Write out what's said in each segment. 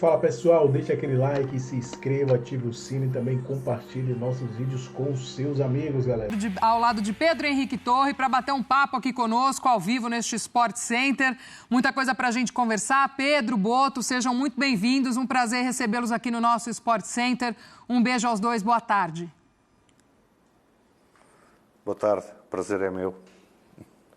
Fala pessoal, deixa aquele like, se inscreva, ative o sino e também compartilhe nossos vídeos com os seus amigos, galera. Ao lado de Pedro Henrique Torre, para bater um papo aqui conosco, ao vivo, neste Sport Center. Muita coisa para a gente conversar. Pedro, Boto, sejam muito bem-vindos. Um prazer recebê-los aqui no nosso Sport Center. Um beijo aos dois, boa tarde. Boa tarde, prazer é meu.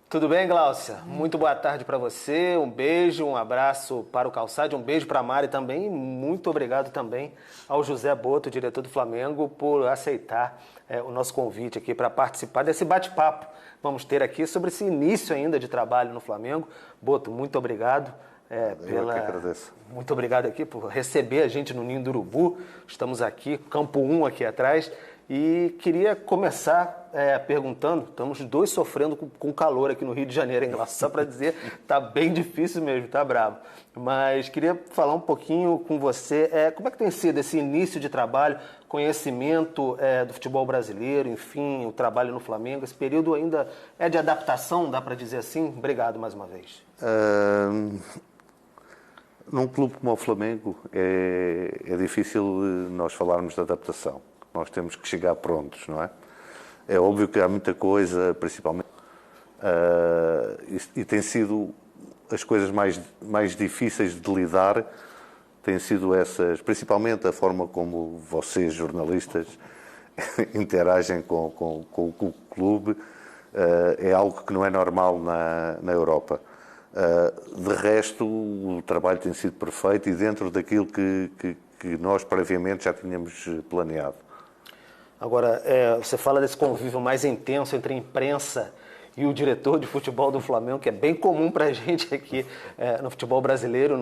Tudo bem, Gláucia? Muito boa tarde para você, um beijo, um abraço para o Calçade, um beijo para a Mari também, e muito obrigado também ao José Boto, diretor do Flamengo, por aceitar o nosso convite aqui para participar desse bate-papo. Vamos ter aqui sobre esse início ainda de trabalho no Flamengo. Boto, muito obrigado. Eu que agradeço. Muito obrigado aqui por receber a gente no Ninho do Urubu. Estamos aqui, campo 1 aqui atrás. E queria começar perguntando, estamos dois sofrendo com calor aqui no Rio de Janeiro, hein? Só para dizer, tá bem difícil mesmo, tá bravo. Mas queria falar um pouquinho com você, como é que tem sido esse início de trabalho, conhecimento do futebol brasileiro, enfim, o trabalho no Flamengo, esse período ainda é de adaptação, dá para dizer assim? Obrigado mais uma vez. Num clube como o Flamengo é difícil nós falarmos de adaptação. Nós temos que chegar prontos, não é? É óbvio que há muita coisa, principalmente... e tem sido as coisas mais difíceis de lidar, têm sido essas, principalmente a forma como vocês, jornalistas, interagem com o clube. É algo que não é normal na Europa. De resto, o trabalho tem sido perfeito e dentro daquilo que nós previamente já tínhamos planeado. Agora, você fala desse convívio mais intenso entre a imprensa e o diretor de futebol do Flamengo, que é bem comum para a gente aqui no futebol brasileiro,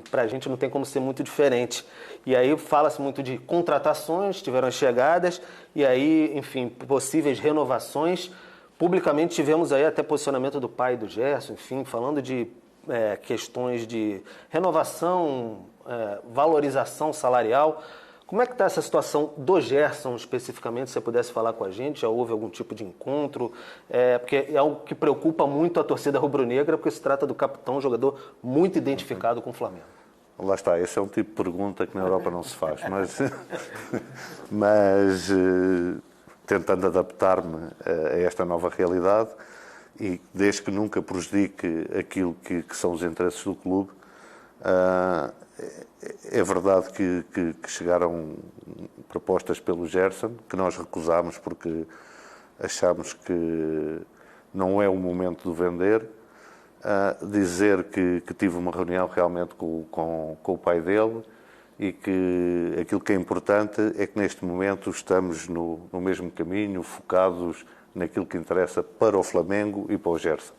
para a gente não tem como ser muito diferente. E aí fala-se muito de contratações, tiveram as chegadas, e aí, enfim, possíveis renovações. Publicamente tivemos aí até posicionamento do pai do Gerson, enfim, falando de questões de renovação, valorização salarial. Como é que está essa situação do Gerson especificamente, se você pudesse falar com a gente? Já houve algum tipo de encontro? Porque é algo que preocupa muito a torcida rubro-negra, porque se trata do capitão, um jogador muito identificado com o Flamengo. Lá está, esse é um tipo de pergunta que na Europa não se faz, mas tentando adaptar-me a esta nova realidade e desde que nunca prejudique aquilo que são os interesses do clube. É verdade que chegaram propostas pelo Gerson, que nós recusámos porque achámos que não é o momento de vender. Dizer que tive uma reunião realmente com o pai dele e que aquilo que é importante é que neste momento estamos no mesmo caminho, focados naquilo que interessa para o Flamengo e para o Gerson.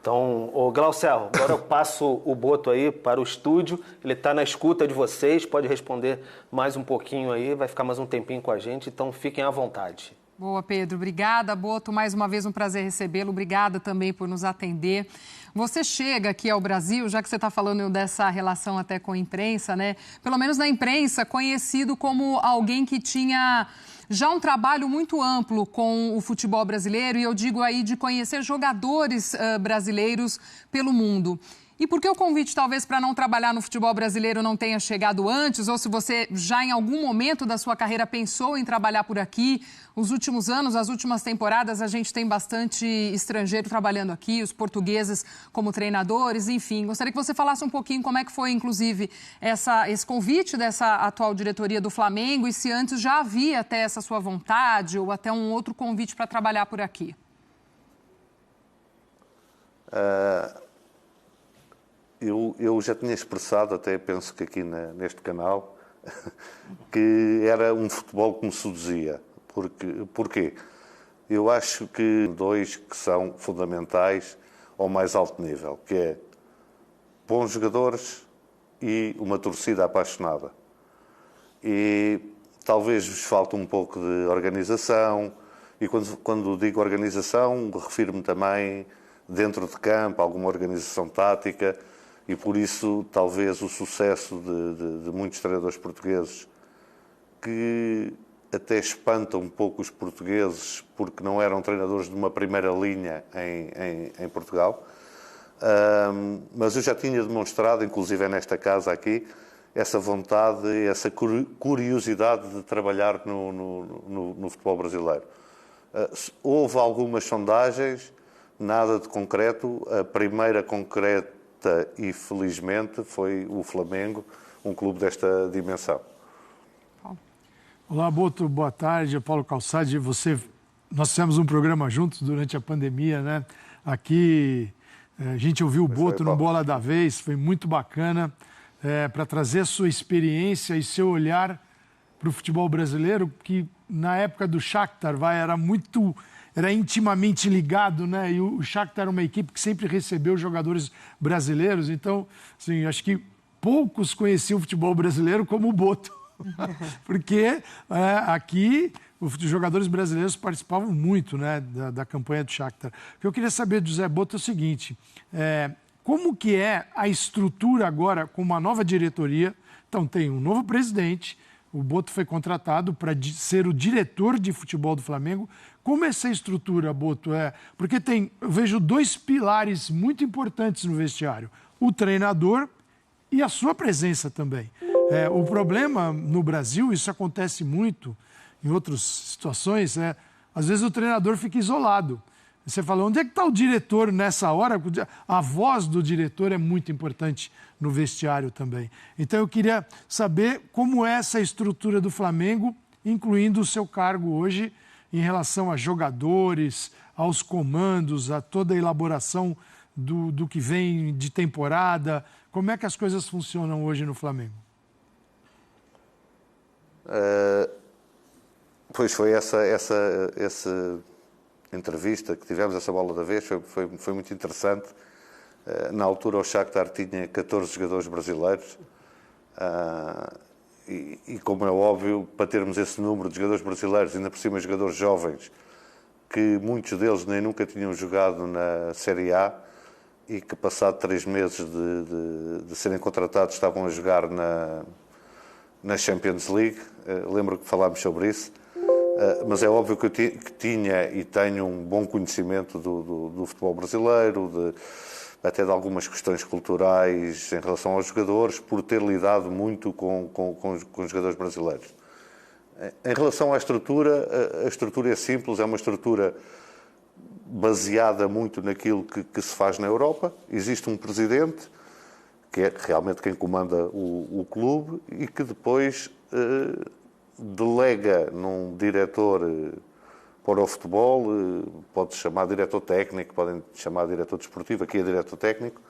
Então, Glaucial, agora eu passo o Boto aí para o estúdio, ele está na escuta de vocês, pode responder mais um pouquinho aí, vai ficar mais um tempinho com a gente, então fiquem à vontade. Boa, Pedro. Obrigada, Boto. Mais uma vez um prazer recebê-lo. Obrigada também por nos atender. Você chega aqui ao Brasil, já que você está falando dessa relação até com a imprensa, né? Pelo menos na imprensa, conhecido como alguém que tinha já um trabalho muito amplo com o futebol brasileiro, e eu digo aí de conhecer jogadores brasileiros pelo mundo. E por que o convite, talvez, para não trabalhar no futebol brasileiro não tenha chegado antes, ou se você já em algum momento da sua carreira pensou em trabalhar por aqui? Os últimos anos, as últimas temporadas, a gente tem bastante estrangeiro trabalhando aqui, os portugueses como treinadores, enfim. Gostaria que você falasse um pouquinho como é que foi, inclusive, esse convite dessa atual diretoria do Flamengo e se antes já havia até essa sua vontade ou até um outro convite para trabalhar por aqui. Eu já tinha expressado, até penso que aqui neste canal, que era um futebol que me seduzia. Porquê? Eu acho que dois que são fundamentais ao mais alto nível, que é bons jogadores e uma torcida apaixonada. E talvez vos falte um pouco de organização, e quando digo organização, refiro-me também dentro de campo, alguma organização tática, e por isso talvez o sucesso de muitos treinadores portugueses que até espanta um pouco os portugueses porque não eram treinadores de uma primeira linha em Portugal. Mas eu já tinha demonstrado, inclusive nesta casa aqui, essa vontade, essa curiosidade de trabalhar no futebol brasileiro. Houve algumas sondagens, nada de concreto. A primeira concreta, e felizmente, foi o Flamengo, um clube desta dimensão. Olá, Boto, boa tarde. Paulo Calçade, nós fizemos um programa juntos durante a pandemia, né? Aqui a gente ouviu o Boto no Bola da Vez, foi muito bacana. Para trazer a sua experiência e seu olhar para o futebol brasileiro, que na época do Shakhtar era intimamente ligado, né? E o Shakhtar era uma equipe que sempre recebeu jogadores brasileiros, então, assim, acho que poucos conheciam o futebol brasileiro como o Boto, porque aqui os jogadores brasileiros participavam muito, né, da campanha do Shakhtar. O que eu queria saber do Zé Boto é o seguinte: como que é a estrutura agora com uma nova diretoria? Então, tem um novo presidente, o Boto foi contratado para ser o diretor de futebol do Flamengo. Como é essa estrutura, Boto? Porque eu vejo 2 pilares muito importantes no vestiário: o treinador e a sua presença também. O problema no Brasil, isso acontece muito em outras situações, às vezes o treinador fica isolado. Você fala, onde é que está o diretor nessa hora? A voz do diretor é muito importante no vestiário também. Então eu queria saber como é essa estrutura do Flamengo, incluindo o seu cargo hoje em relação a jogadores, aos comandos, a toda a elaboração do que vem de temporada. Como é que as coisas funcionam hoje no Flamengo? Pois foi essa entrevista que tivemos, essa bola da vez, foi muito interessante. Na altura o Shakhtar tinha 14 jogadores brasileiros e como é óbvio, para termos esse número de jogadores brasileiros, ainda por cima jogadores jovens, que muitos deles nem nunca tinham jogado na Série A e que passado 3 meses de serem contratados estavam a jogar na Champions League. Lembro que falámos sobre isso. Mas é óbvio que tinha e tenho um bom conhecimento do futebol brasileiro, até de algumas questões culturais em relação aos jogadores, por ter lidado muito com os jogadores brasileiros. Em relação à estrutura, a estrutura é simples, é uma estrutura baseada muito naquilo que se faz na Europa. Existe um presidente, que é realmente quem comanda o clube, e que depois delega num diretor para o futebol, pode-se chamar diretor técnico, podem chamar diretor desportivo, aqui é diretor técnico,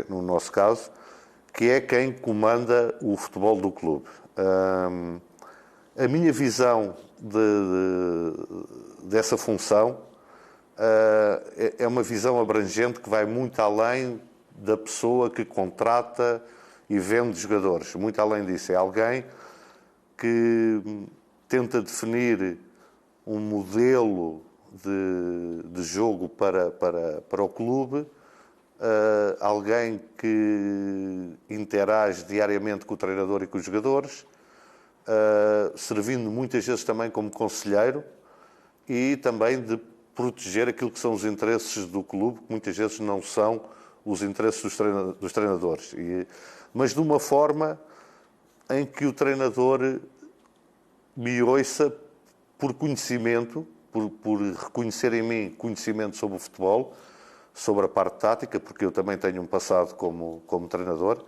no nosso caso, que é quem comanda o futebol do clube. A minha visão dessa função é uma visão abrangente que vai muito além da pessoa que contrata e vende jogadores. Muito além disso, é alguém que tenta definir um modelo de jogo para o clube, alguém que interage diariamente com o treinador e com os jogadores, servindo muitas vezes também como conselheiro e também de proteger aquilo que são os interesses do clube, que muitas vezes não são os interesses dos treinadores. Mas de uma forma em que o treinador me ouça por conhecimento, por reconhecer em mim conhecimento sobre o futebol, sobre a parte tática, porque eu também tenho um passado como treinador,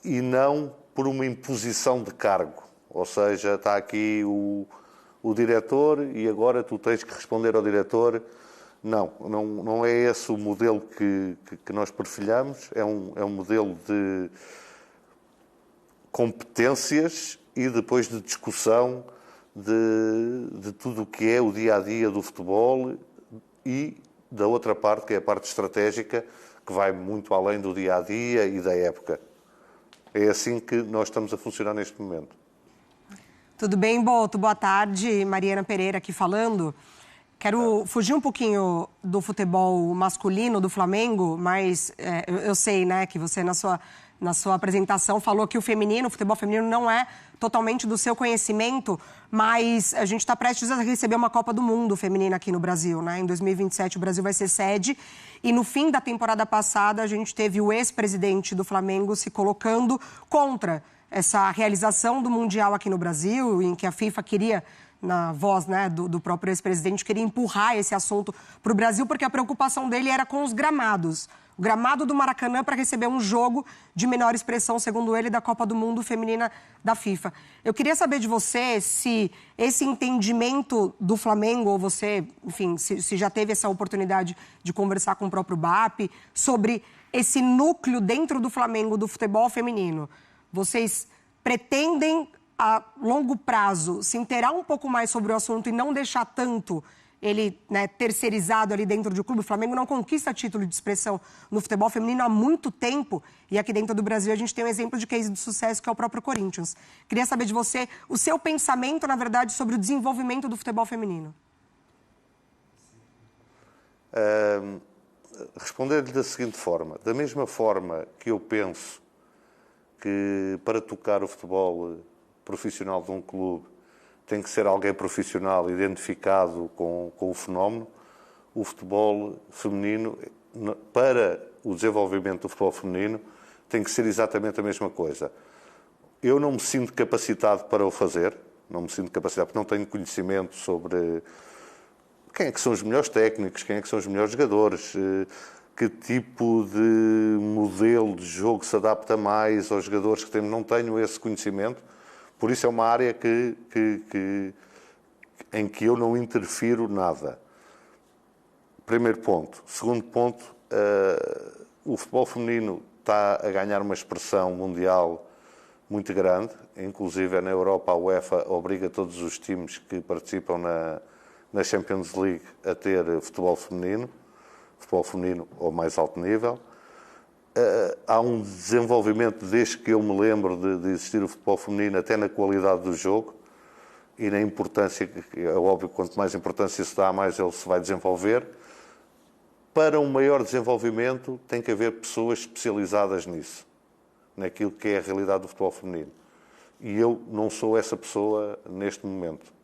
e não por uma imposição de cargo. Ou seja, está aqui o diretor e agora tu tens que responder ao diretor. Não é esse o modelo que nós perfilhamos, é um modelo de competências e depois de discussão de tudo o que é o dia-a-dia do futebol e da outra parte, que é a parte estratégica, que vai muito além do dia-a-dia e da época. É assim que nós estamos a funcionar neste momento. Tudo bem, Boto? Boa tarde. Mariana Pereira aqui falando. Quero fugir um pouquinho do futebol masculino do Flamengo, mas eu sei, né, que você na sua na sua apresentação, falou que o futebol feminino não é totalmente do seu conhecimento, mas a gente está prestes a receber uma Copa do Mundo feminina aqui no Brasil, né? Em 2027 o Brasil vai ser sede e no fim da temporada passada a gente teve o ex-presidente do Flamengo se colocando contra essa realização do Mundial aqui no Brasil, em que a FIFA queria, na voz, né, do próprio ex-presidente, queria empurrar esse assunto para o Brasil, porque a preocupação dele era com os gramados. O gramado do Maracanã para receber um jogo de menor expressão, segundo ele, da Copa do Mundo feminina da FIFA. Eu queria saber de você se esse entendimento do Flamengo, ou você, enfim, se já teve essa oportunidade de conversar com o próprio BAP, sobre esse núcleo dentro do Flamengo do futebol feminino. Vocês pretendem, a longo prazo, se inteirar um pouco mais sobre o assunto e não deixar tanto ele, né, terceirizado ali dentro do clube? O Flamengo não conquista título de expressão no futebol feminino há muito tempo. E aqui dentro do Brasil a gente tem um exemplo de case de sucesso, que é o próprio Corinthians. Queria saber de você o seu pensamento, na verdade, sobre o desenvolvimento do futebol feminino. Responder-lhe da seguinte forma. Da mesma forma que eu penso que para tocar o futebol profissional de um clube tem que ser alguém profissional, identificado com o fenómeno, o futebol feminino, para o desenvolvimento do futebol feminino, tem que ser exatamente a mesma coisa. Eu não me sinto capacitado para o fazer, não me sinto capacitado porque não tenho conhecimento sobre quem é que são os melhores técnicos, quem é que são os melhores jogadores, que tipo de modelo de jogo se adapta mais aos jogadores que temos. Não tenho esse conhecimento. Por isso é uma área em que eu não interfiro nada. Primeiro ponto. Segundo ponto, o futebol feminino está a ganhar uma expressão mundial muito grande. Inclusive na Europa a UEFA obriga todos os times que participam na Champions League a ter futebol feminino ao mais alto nível. Há um desenvolvimento, desde que eu me lembro de existir o futebol feminino, até na qualidade do jogo e na importância, que é óbvio, quanto mais importância se dá, mais ele se vai desenvolver. Para um maior desenvolvimento tem que haver pessoas especializadas nisso, naquilo que é a realidade do futebol feminino. E eu não sou essa pessoa neste momento.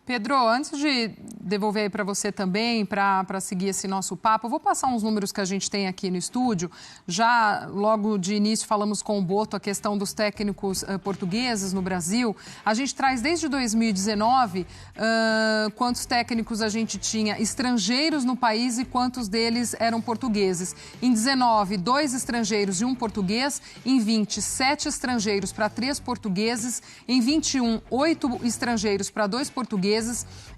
Pedro, antes de devolver para você também, para seguir esse nosso papo, eu vou passar uns números que a gente tem aqui no estúdio. Já logo de início falamos com o Boto a questão dos técnicos portugueses no Brasil. A gente traz desde 2019 quantos técnicos a gente tinha estrangeiros no país e quantos deles eram portugueses. Em 19, 2 estrangeiros e 1 português. Em 20, 7 estrangeiros para 3 portugueses. Em 21, 8 estrangeiros para 2 portugueses.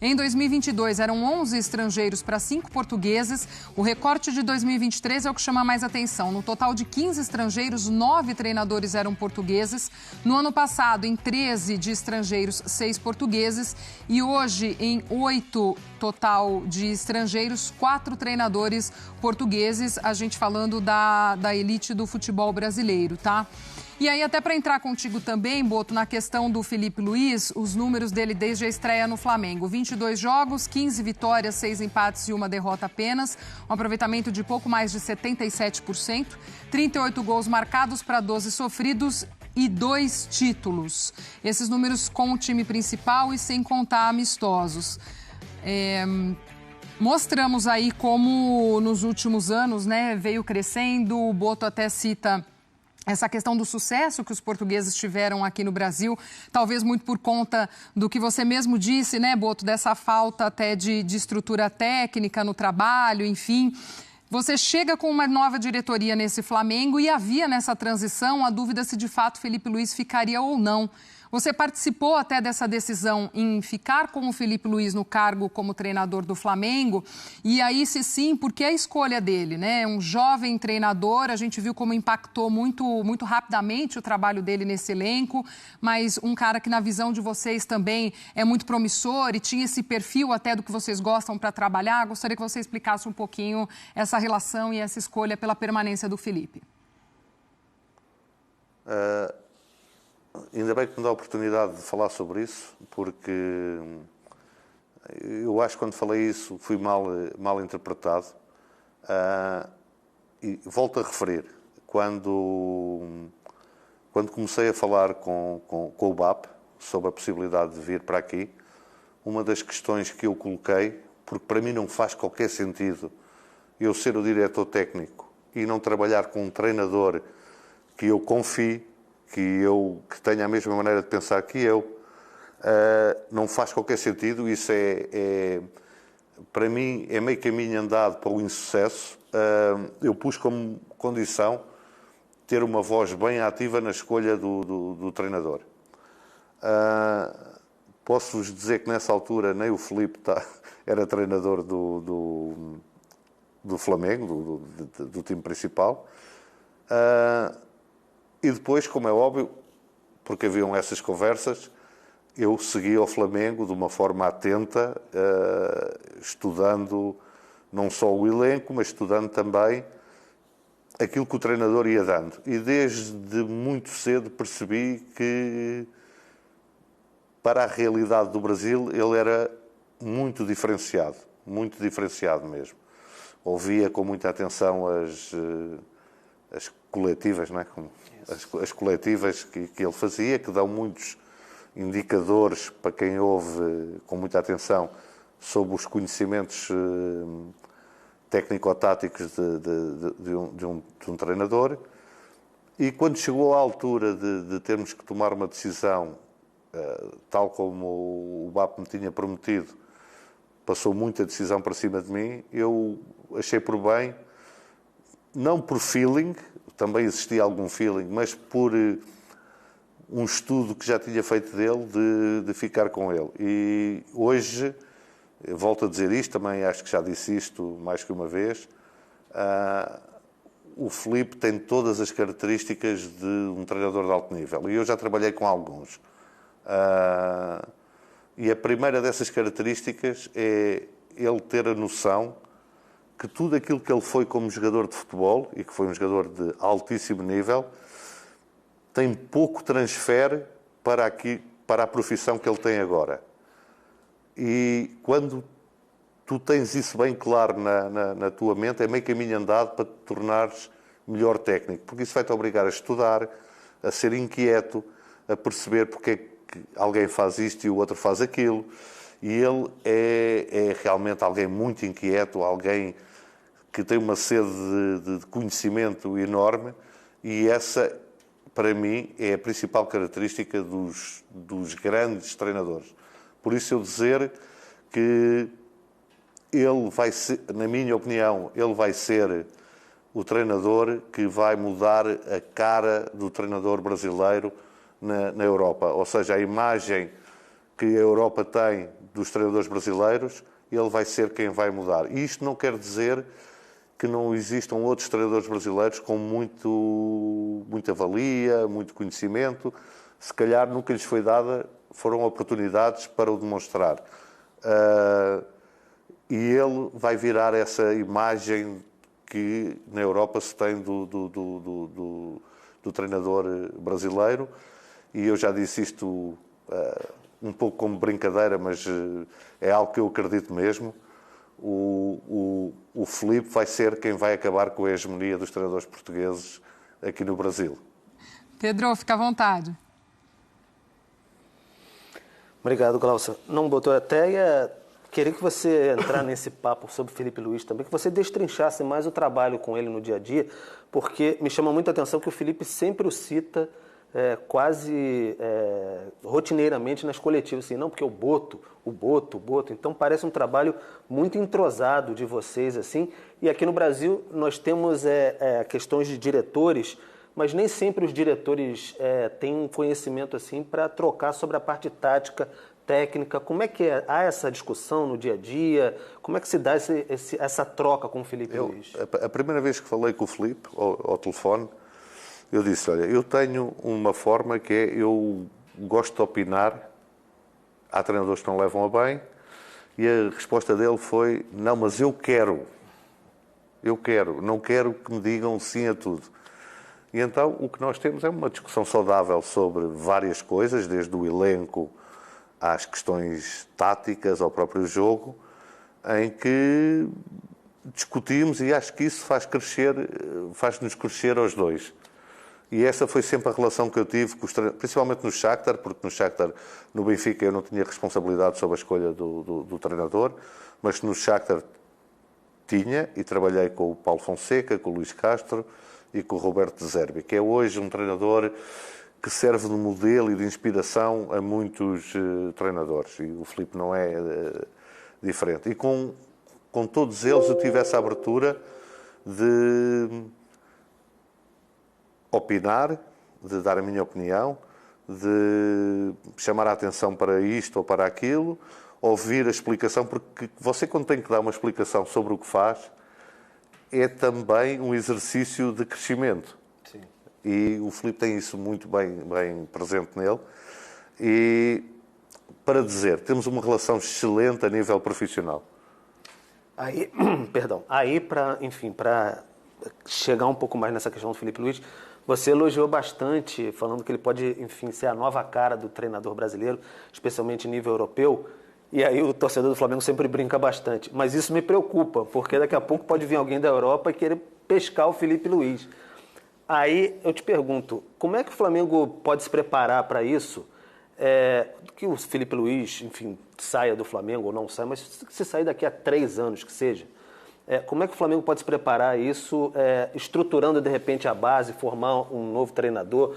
Em 2022, eram 11 estrangeiros para 5 portugueses. O recorte de 2023 é o que chama mais atenção. No total de 15 estrangeiros, 9 treinadores eram portugueses. No ano passado, em 13 de estrangeiros, 6 portugueses. E hoje, em 8 total de estrangeiros, 4 treinadores portugueses. A gente falando da elite do futebol brasileiro, tá? E aí, até para entrar contigo também, Boto, na questão do Felipe Luiz, os números dele desde a estreia no Flamengo. 22 jogos, 15 vitórias, 6 empates e 1 derrota apenas. Um aproveitamento de pouco mais de 77%. 38 gols marcados para 12 sofridos e 2 títulos. Esses números com o time principal e sem contar amistosos. Mostramos aí como nos últimos anos, né, veio crescendo. O Boto até cita essa questão do sucesso que os portugueses tiveram aqui no Brasil, talvez muito por conta do que você mesmo disse, né, Boto, dessa falta até de estrutura técnica no trabalho, enfim. Você chega com uma nova diretoria nesse Flamengo e havia nessa transição a dúvida se de fato Felipe Luiz ficaria ou não. Você participou até dessa decisão em ficar com o Felipe Luiz no cargo como treinador do Flamengo. E aí, se sim, por que a escolha dele, né? Um jovem treinador, a gente viu como impactou muito rapidamente o trabalho dele nesse elenco, mas um cara que na visão de vocês também é muito promissor e tinha esse perfil até do que vocês gostam para trabalhar. Gostaria que você explicasse um pouquinho essa relação e essa escolha pela permanência do Felipe. Ainda bem que me dá a oportunidade de falar sobre isso, porque eu acho que quando falei isso fui mal interpretado. E volto a referir, quando comecei a falar com o BAP sobre a possibilidade de vir para aqui, uma das questões que eu coloquei, porque para mim não faz qualquer sentido eu ser o diretor técnico e não trabalhar com um treinador que eu confie, que tenha a mesma maneira de pensar que eu, não faz qualquer sentido. Isso para mim, é meio caminho andado para o insucesso. Eu pus como condição ter uma voz bem ativa na escolha do treinador. Posso-vos dizer que nessa altura nem o Filipe era treinador do Flamengo, do time principal. E depois, como é óbvio, porque haviam essas conversas, eu segui ao Flamengo de uma forma atenta, estudando não só o elenco, mas estudando também aquilo que o treinador ia dando. E desde muito cedo percebi que, para a realidade do Brasil, ele era muito diferenciado mesmo. Ouvia com muita atenção as coletivas, não é? As coletivas que ele fazia, que dão muitos indicadores para quem ouve com muita atenção sobre os conhecimentos técnico-táticos de um treinador. E quando chegou à altura de termos que tomar uma decisão, tal como o BAP me tinha prometido, passou muita decisão para cima de mim, eu achei por bem, não por feeling, também existia algum feeling, mas por um estudo que já tinha feito dele, de ficar com ele. E hoje, volto a dizer isto, também acho que já disse isto mais que uma vez, o Filipe tem todas as características de um treinador de alto nível. E eu já trabalhei com alguns. E a primeira dessas características é ele ter a noção que tudo aquilo que ele foi como jogador de futebol, e que foi um jogador de altíssimo nível, tem pouco transfere para a profissão que ele tem agora. E quando tu tens isso bem claro na tua mente, é meio caminho andado para te tornares melhor técnico, porque isso vai-te obrigar a estudar, a ser inquieto, a perceber porque é que alguém faz isto e o outro faz aquilo. E ele é realmente alguém muito inquieto, alguém que tem uma sede de conhecimento enorme, e essa, para mim, é a principal característica dos grandes treinadores. Por isso eu dizer que ele vai ser, na minha opinião, ele vai ser o treinador que vai mudar a cara do treinador brasileiro na Europa. Ou seja, a imagem que a Europa tem dos treinadores brasileiros, ele vai ser quem vai mudar. E isto não quer dizer que não existam outros treinadores brasileiros com muita valia, muito conhecimento. Se calhar nunca lhes foi dada, foram oportunidades para o demonstrar. E ele vai virar essa imagem que na Europa se tem do treinador brasileiro. E eu já disse isto um pouco como brincadeira, mas é algo que eu acredito mesmo. O Filipe vai ser quem vai acabar com a hegemonia dos treinadores portugueses aqui no Brasil. Pedro, fica à vontade. Obrigado, Glaucio. Não botou até queria que você entrar nesse papo sobre Filipe Luís também, que você destrinchasse mais o trabalho com ele no dia a dia, porque me chama muito a atenção que o Filipe sempre o cita quase rotineiramente nas coletivas, assim, não, porque o Boto. Então parece um trabalho muito entrosado de vocês, assim. E aqui no Brasil nós temos questões de diretores, mas nem sempre os diretores têm um conhecimento assim para trocar sobre a parte tática, técnica. Como é que há essa discussão no dia a dia? Como é que se dá essa troca com o Filipe Luís? A primeira vez que falei com o Filipe ao telefone, eu disse, olha, eu tenho uma forma que eu gosto de opinar, há treinadores que não levam a bem, e a resposta dele foi, não, mas eu quero, não quero que me digam sim a tudo. E então o que nós temos é uma discussão saudável sobre várias coisas, desde o elenco às questões táticas, ao próprio jogo, em que discutimos e acho que isso faz-nos crescer aos dois. E essa foi sempre a relação que eu tive, principalmente no Shakhtar, porque no Shakhtar, no Benfica, eu não tinha responsabilidade sobre a escolha do treinador, mas no Shakhtar tinha, e trabalhei com o Paulo Fonseca, com o Luís Castro e com o Roberto De Zerbi, que é hoje um treinador que serve de modelo e de inspiração a muitos treinadores. E o Filipe não é diferente. E com todos eles eu tive essa abertura de opinar, de dar a minha opinião, de chamar a atenção para isto ou para aquilo, ouvir a explicação, porque você, quando tem que dar uma explicação sobre o que faz, é também um exercício de crescimento. Sim. E o Filipe tem isso muito bem presente nele. E, para dizer, temos uma relação excelente a nível profissional. Aí, perdão, para chegar um pouco mais nessa questão do Filipe Luís, você elogiou bastante, falando que ele pode, enfim, ser a nova cara do treinador brasileiro, especialmente em nível europeu. E aí o torcedor do Flamengo sempre brinca bastante. Mas isso me preocupa, porque daqui a pouco pode vir alguém da Europa e querer pescar o Filipe Luís. Aí eu te pergunto, como é que o Flamengo pode se preparar para isso? Que o Filipe Luís, enfim, saia do Flamengo ou não saia, mas se sair daqui a 3 anos que seja, como é que o Flamengo pode se preparar isso, estruturando de repente a base, formar um novo treinador?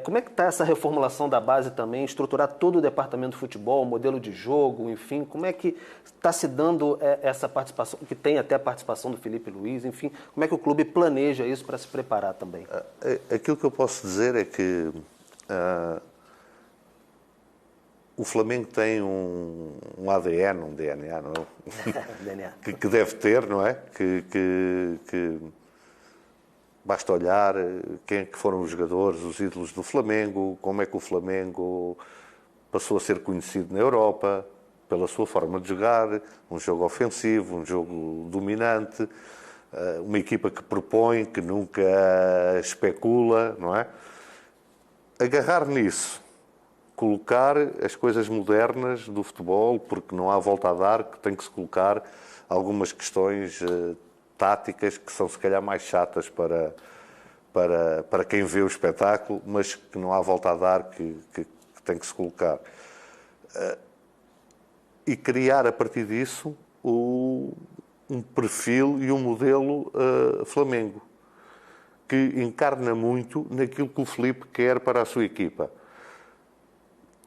Como é que está essa reformulação da base também, estruturar todo o departamento de futebol, modelo de jogo, enfim, como é que está se dando essa participação, que tem até a participação do Filipe Luís, enfim, como é que o clube planeja isso para se preparar também? Aquilo que eu posso dizer é que o Flamengo tem um ADN, um DNA, não é? DNA. que deve ter, não é? Que basta olhar quem é que foram os jogadores, os ídolos do Flamengo, como é que o Flamengo passou a ser conhecido na Europa, pela sua forma de jogar, um jogo ofensivo, um jogo dominante, uma equipa que propõe, que nunca especula, não é? Agarrar nisso, colocar as coisas modernas do futebol, porque não há volta a dar, que tem que se colocar algumas questões táticas que são se calhar mais chatas para quem vê o espetáculo, mas que não há volta a dar, que tem que se colocar. E criar a partir disso um perfil e um modelo Flamengo, que encarna muito naquilo que o Filipe quer para a sua equipa.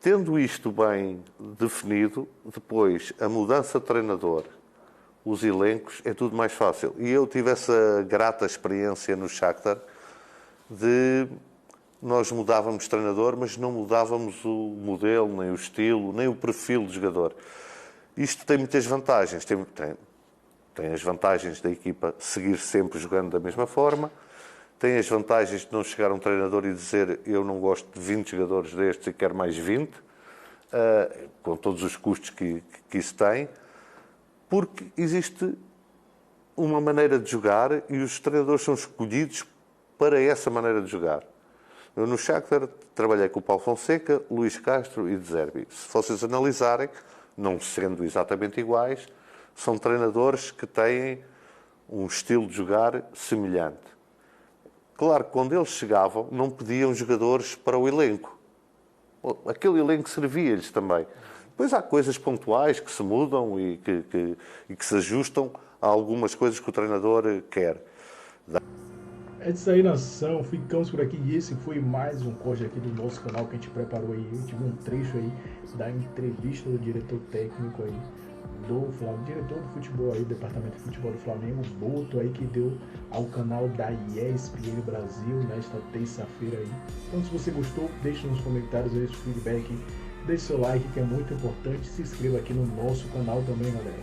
Tendo isto bem definido, depois a mudança de treinador, os elencos, é tudo mais fácil. E eu tive essa grata experiência no Shakhtar de nós mudávamos de treinador, mas não mudávamos o modelo, nem o estilo, nem o perfil do jogador. Isto tem muitas vantagens. Tem as vantagens da equipa seguir sempre jogando da mesma forma, tem as vantagens de não chegar um treinador e dizer eu não gosto de 20 jogadores destes e quero mais 20, com todos os custos que isso tem, porque existe uma maneira de jogar e os treinadores são escolhidos para essa maneira de jogar. Eu no Shakhtar trabalhei com o Paulo Fonseca, Luís Castro e De Zerbi. Se vocês analisarem, não sendo exatamente iguais, são treinadores que têm um estilo de jogar semelhante. Claro que quando eles chegavam, não pediam jogadores para o elenco. Aquele elenco servia-lhes também. Depois há coisas pontuais que se mudam e que se ajustam a algumas coisas que o treinador quer. É disso aí, nação. Ficamos por aqui. E esse foi mais um corte aqui do nosso canal que a gente preparou aí. Eu tive um trecho aí da entrevista do diretor técnico aí do Flamengo, diretor do futebol aí, do departamento de futebol do Flamengo, Boto aí, que deu ao canal da ESPN Brasil nesta terça-feira aí. Então, se você gostou, deixe nos comentários aí seu feedback, deixe seu like, que é muito importante. Se inscreva aqui no nosso canal também, galera.